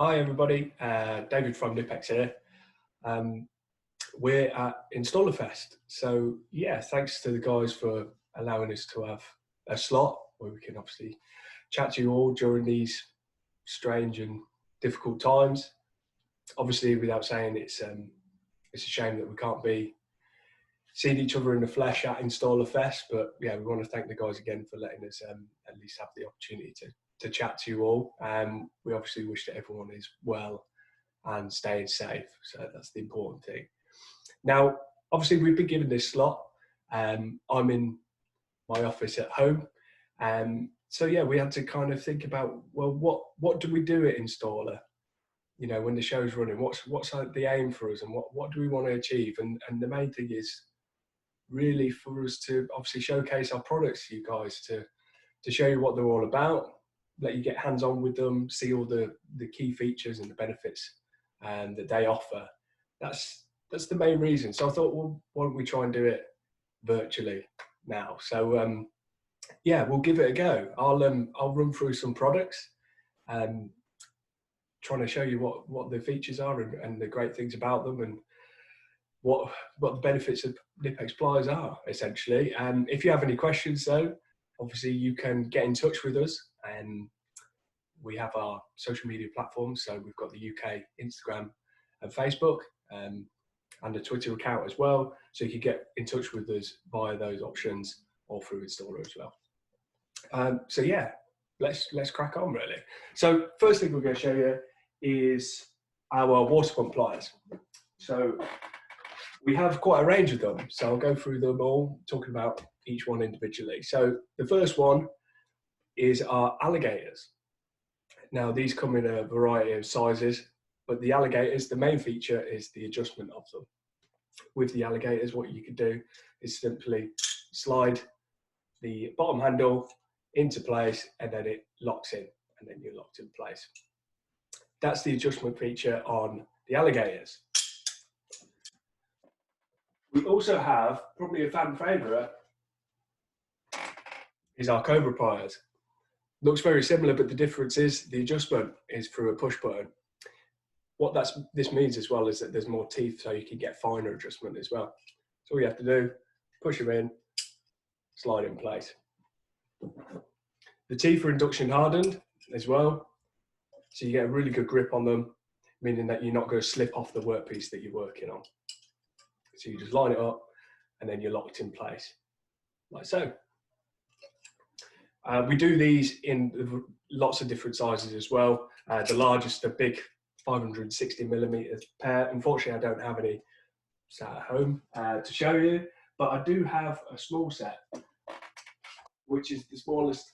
Hi everybody, David from KNIPEX here. We're at InstallerFEST. So yeah, thanks to the guys for allowing us to have a slot where we can obviously chat to you all during these strange and difficult times. Obviously, without saying, it's a shame that we can't be seeing each other in the flesh at InstallerFEST, but yeah, we want to thank the guys again for letting us at least have the opportunity to chat to you all. We obviously wish that everyone is well and staying safe, so that's the important thing. Now, obviously, we've been given this slot. I'm in my office at home, so yeah, we had to kind of think about, well, what do we do at Installer? You know, when the show's running, what's the aim for us, and what do we want to achieve? And the main thing is really for us to obviously showcase our products to you guys, to show you what they're all about, let you get hands-on with them, see all the key features and the benefits that they offer. That's the main reason. So I thought, well, why don't we try and do it virtually now? So yeah, we'll give it a go. I'll run through some products, trying to show you what the features are and the great things about them, and what the benefits of KNIPEX pliers are, essentially. If you have any questions though, obviously you can get in touch with us, and we have our social media platforms. So we've got the UK Instagram and Facebook, and a Twitter account as well. So you can get in touch with us via those options or through Installer as well. So yeah, let's crack on really. So first thing we're going to show you is our water pump pliers. So we have quite a range of them, so I'll go through them all, talking about each one individually. So the first one is our alligators. Now these come in a variety of sizes, but the alligators, the main feature is the adjustment of them. With the alligators, what you can do is simply slide the bottom handle into place, and then it locks in, and then you're locked in place. That's the adjustment feature on the alligators. We also have, probably a fan favourite, is our Cobra pliers. Looks very similar, but the difference is the adjustment is through a push button. What this means as well is that there's more teeth, so you can get finer adjustment as well. So all you have to do, push them in, slide in place. The teeth are induction hardened as well, so you get a really good grip on them, meaning that you're not going to slip off the workpiece that you're working on. So you just line it up, and then you're locked in place, like so. We do these in lots of different sizes as well. The largest, the big 560mm pair. Unfortunately, I don't have any sat at home to show you, but I do have a small set, which is the smallest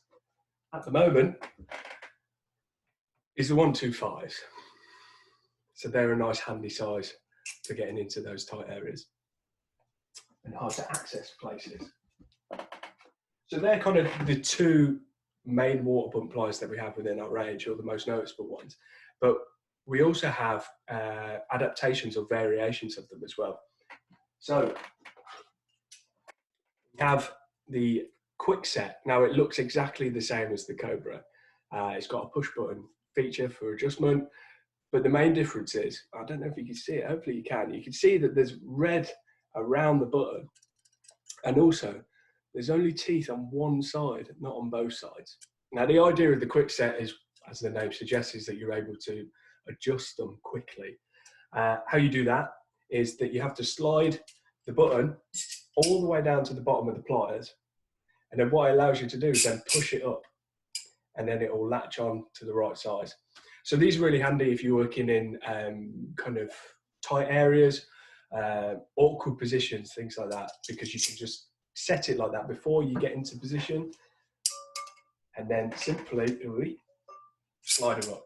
at the moment, is the 125s. So they're a nice handy size for getting into those tight areas and hard to access places. So they're kind of the two main water pump pliers that we have within our range, or the most noticeable ones. But we also have adaptations or variations of them as well. So we have the Quickset. Now it looks exactly the same as the Cobra. It's got a push button feature for adjustment, but the main difference is, I don't know if you can see it, hopefully you can see that there's red around the button, and also there's only teeth on one side, not on both sides. Now the idea of the Quickset is, as the name suggests, is that you're able to adjust them quickly. How you do that is that you have to slide the button all the way down to the bottom of the pliers, and then what it allows you to do is then push it up, and then it will latch on to the right size. So these are really handy if you're working in kind of tight areas, awkward positions, things like that, because you can just set it like that before you get into position, and then simply slide them up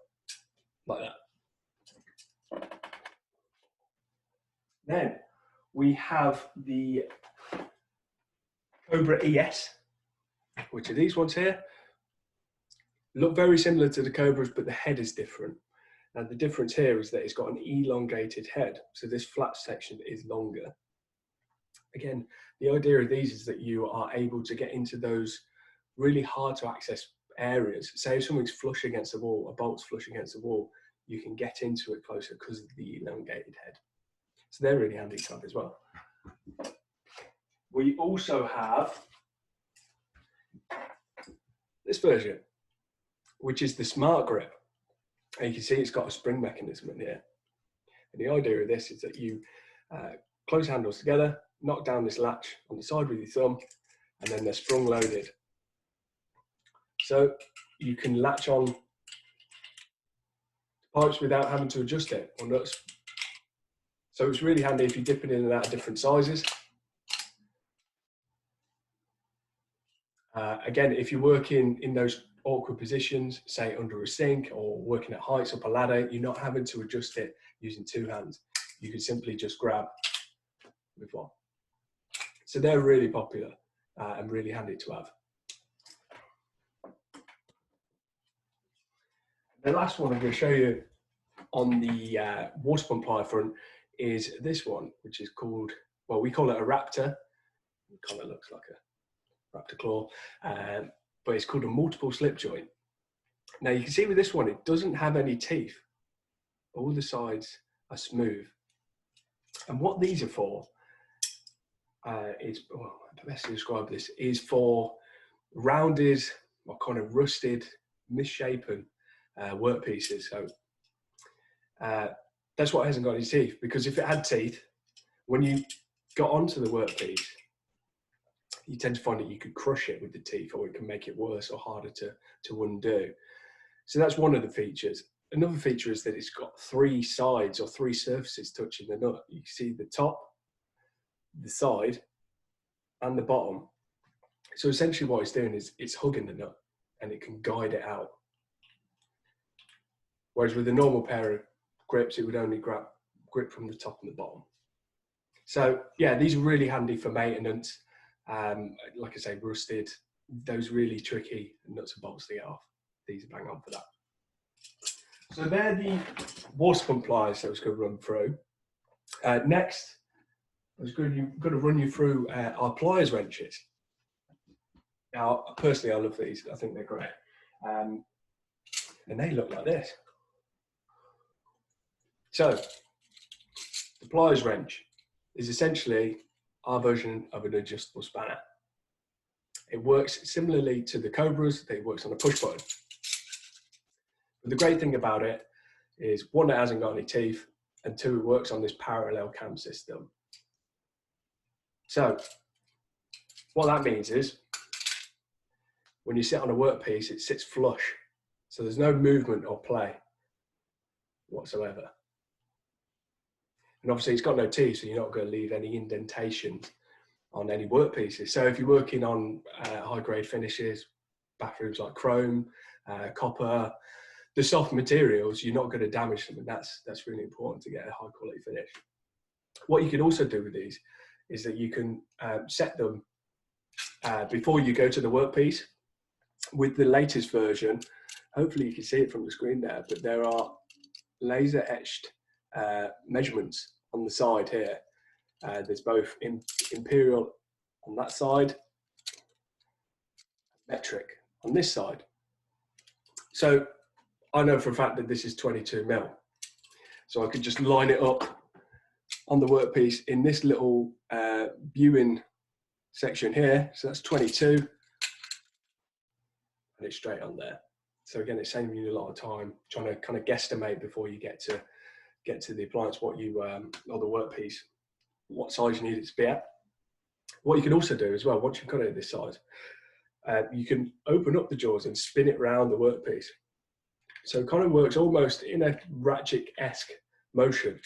like that. Then we have the Cobra ES, which are these ones here. Look very similar to the Cobras, but the head is different. And the difference here is that it's got an elongated head, so this flat section is longer. Again, the idea of these is that you are able to get into those really hard to access areas. Say if something's flush against the wall, a bolt's flush against the wall, you can get into it closer because of the elongated head. So they're really handy to have as well. We also have this version, which is the SmartGrip. And you can see it's got a spring mechanism in here. And the idea of this is that you close handles together, knock down this latch on the side with your thumb, and then they're sprung loaded. So you can latch on pipes without having to adjust it, or nuts. So it's really handy if you're dipping in and out of different sizes. Again, if you're working in those awkward positions, say under a sink or working at heights up a ladder, you're not having to adjust it using two hands. You can simply just grab with one. So they're really popular and really handy to have. The last one I'm going to show you on the water pump plier front is this one, which is called, well, we call it a Raptor. It kind of looks like a Raptor claw, but it's called a multiple slip joint. Now you can see with this one, it doesn't have any teeth. All the sides are smooth. And what these are for is, well, the best to describe this, is for rounded or kind of rusted, misshapen workpieces. So that's why it hasn't got any teeth, because if it had teeth, when you got onto the workpiece, you tend to find that you could crush it with the teeth, or it can make it worse or harder to undo. So that's one of the features. Another feature is that it's got three sides or three surfaces touching the nut. You can see the top, the side, and the bottom. So essentially what it's doing is it's hugging the nut and it can guide it out. Whereas with a normal pair of grips, it would only grip from the top and the bottom. So yeah, these are really handy for maintenance. Like I say, rusted, those really tricky nuts and bolts to get off. These are bang on for that. So they're the water pump pliers that I was going to run through. Next, I was going to run you through our Pliers wrenches. Now, personally, I love these. I think they're great. And they look like this. So, the Pliers wrench is essentially our version of an adjustable spanner. It works similarly to the Cobras. It works on a push button. But the great thing about it is, one, it hasn't got any teeth, and two, it works on this parallel cam system. So what that means is, when you sit on a workpiece, it sits flush. So there's no movement or play whatsoever. And obviously it's got no teeth, so you're not going to leave any indentations on any workpieces. So if you're working on high grade finishes, bathrooms like chrome, copper, the soft materials, you're not going to damage them, and that's really important to get a high quality finish. What you can also do with these is that you can set them before you go to the workpiece. With the latest version, hopefully you can see it from the screen there, but there are laser etched measurements on the side here. There's both imperial on that side, metric on this side. So I know for a fact that this is 22 mil. So I could just line it up on the workpiece in this little viewing section here. So that's 22, and it's straight on there. So again, it's saving you a lot of time trying to kind of guesstimate before you get to the appliance what you or the workpiece, what size you need it to be at. What you can also do as well, once you've got it at this size, you can open up the jaws and spin it around the workpiece. So it kind of works almost in a ratchet-esque motion.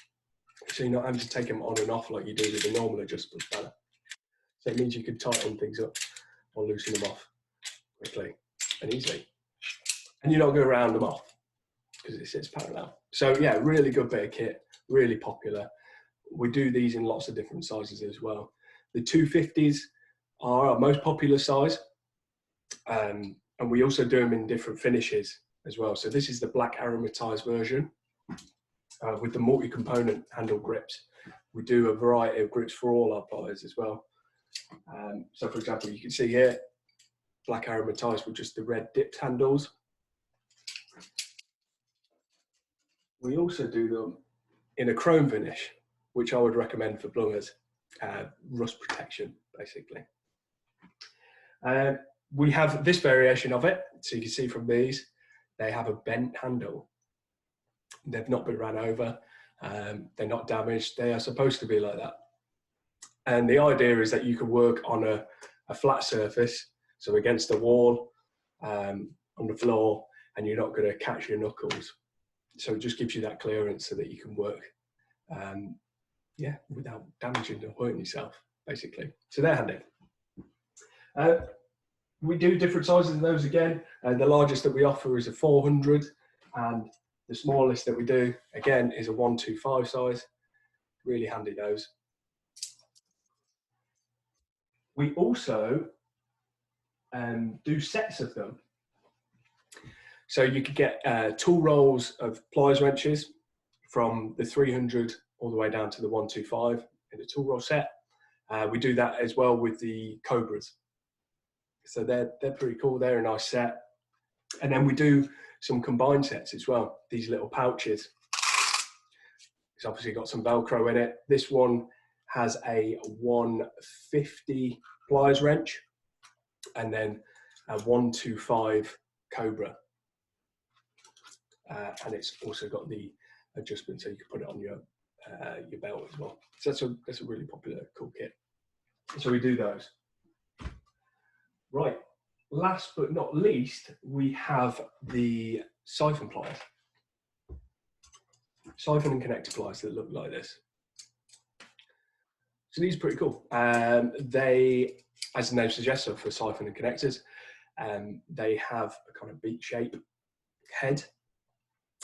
So you're not having to take them on and off like you do with a normal adjustable spanner. So it means you can tighten things up or loosen them off quickly and easily. And you're not going to round them off because it sits parallel. So yeah, really good bit of kit, really popular. We do these in lots of different sizes as well. The 250s are our most popular size. And we also do them in different finishes as well. So this is the black aromatized version with the multi-component handle grips. We do a variety of grips for all our pliers as well. So for example, you can see here, black aromatized with just the red dipped handles. We also do them in a chrome finish, which I would recommend for plumbers, rust protection, basically. We have this variation of it, so you can see from these, they have a bent handle. They've not been run over, they're not damaged, they are supposed to be like that. And the idea is that you can work on a flat surface, so against the wall, on the floor, and you're not going to catch your knuckles. So it just gives you that clearance so that you can work, yeah, without damaging or hurting yourself, basically. So they're handy. We do different sizes of those again. The largest that we offer is a 400, and the smallest that we do, again, is a 125 size. Really handy, those. We also do sets of them. So you could get tool rolls of pliers wrenches from the 300 all the way down to the 125 in a tool roll set. We do that as well with the Cobras. So they're pretty cool, they're a nice set. And then we do some combined sets as well, these little pouches. It's obviously got some Velcro in it. This one has a 150 Pliers wrench and then a 125 Cobra. And it's also got the adjustment so you can put it on your belt as well. So that's a really popular, cool kit. So we do those. Right, last but not least, we have the siphon pliers. Siphon and connector pliers that look like this. So these are pretty cool. They, as the name suggests, are for siphon and connectors. They have a kind of beak shape head.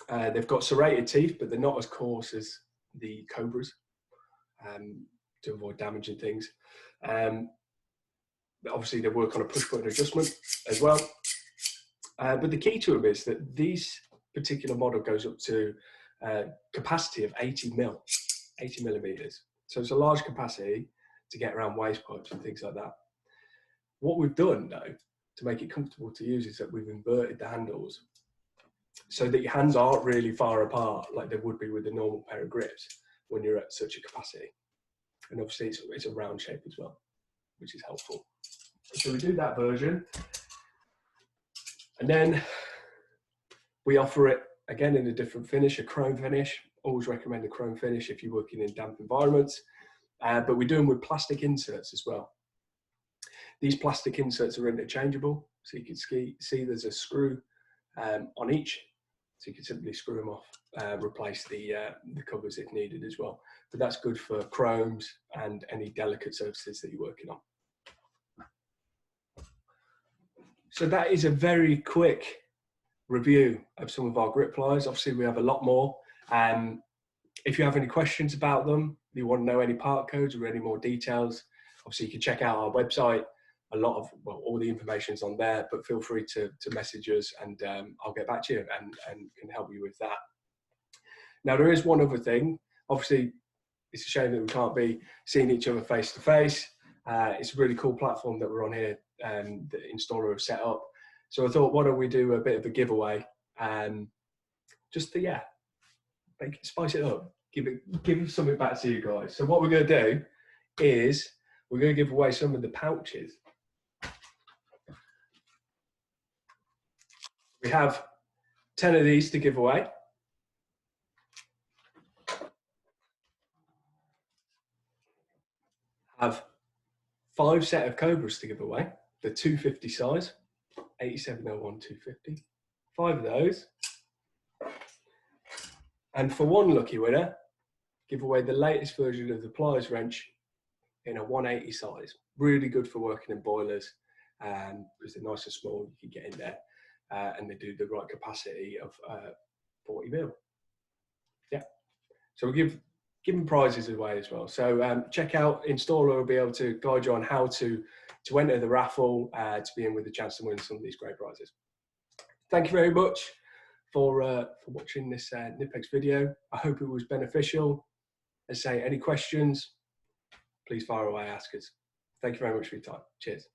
They've got serrated teeth, but they're not as coarse as the Cobras, to avoid damaging things. Obviously, they work on a push-button adjustment as well. But the key to them is that these particular model goes up to capacity of 80 millimeters. So it's a large capacity to get around waste pipes and things like that. What we've done, though, to make it comfortable to use is that we've inverted the handles so that your hands aren't really far apart like they would be with a normal pair of grips when you're at such a capacity. And obviously it's a round shape as well, which is helpful. So we do that version. And then we offer it again in a different finish, a chrome finish. Always recommend a chrome finish if you're working in damp environments. But we do them with plastic inserts as well. These plastic inserts are interchangeable. So you can see there's a screw on each. So you can simply screw them off, replace the covers if needed as well. But that's good for chromes and any delicate surfaces that you're working on. So that is a very quick review of some of our grip pliers. Obviously, we have a lot more. If you have any questions about them, if you want to know any part codes or any more details, obviously you can check out our website. A lot of, well, all the information's on there, but feel free to message us and I'll get back to you and can help you with that. Now, there is one other thing. Obviously, it's a shame that we can't be seeing each other face to face. It's a really cool platform that we're on here, the installer have set up. So I thought, why don't we do a bit of a giveaway? Just to, yeah, spice it up, give something back to you guys. So what we're going to do is we're going to give away some of the pouches. We have 10 of these to give away. Have 5 set of Cobras to give away, the 250 size, 8701 250. 5 of those. And for one lucky winner, give away the latest version of the Pliers Wrench in a 180 size. Really good for working in boilers because they're nice and small, you can get in there. And they do the right capacity of 40 mil. Yeah. So we'll give giving prizes away as well. So check out Installer will be able to guide you on how to enter the raffle to be in with a chance to win some of these great prizes. Thank you very much for watching this KNIPEX video. I hope it was beneficial. As I say, any questions, please fire away, ask us. Thank you very much for your time. Cheers.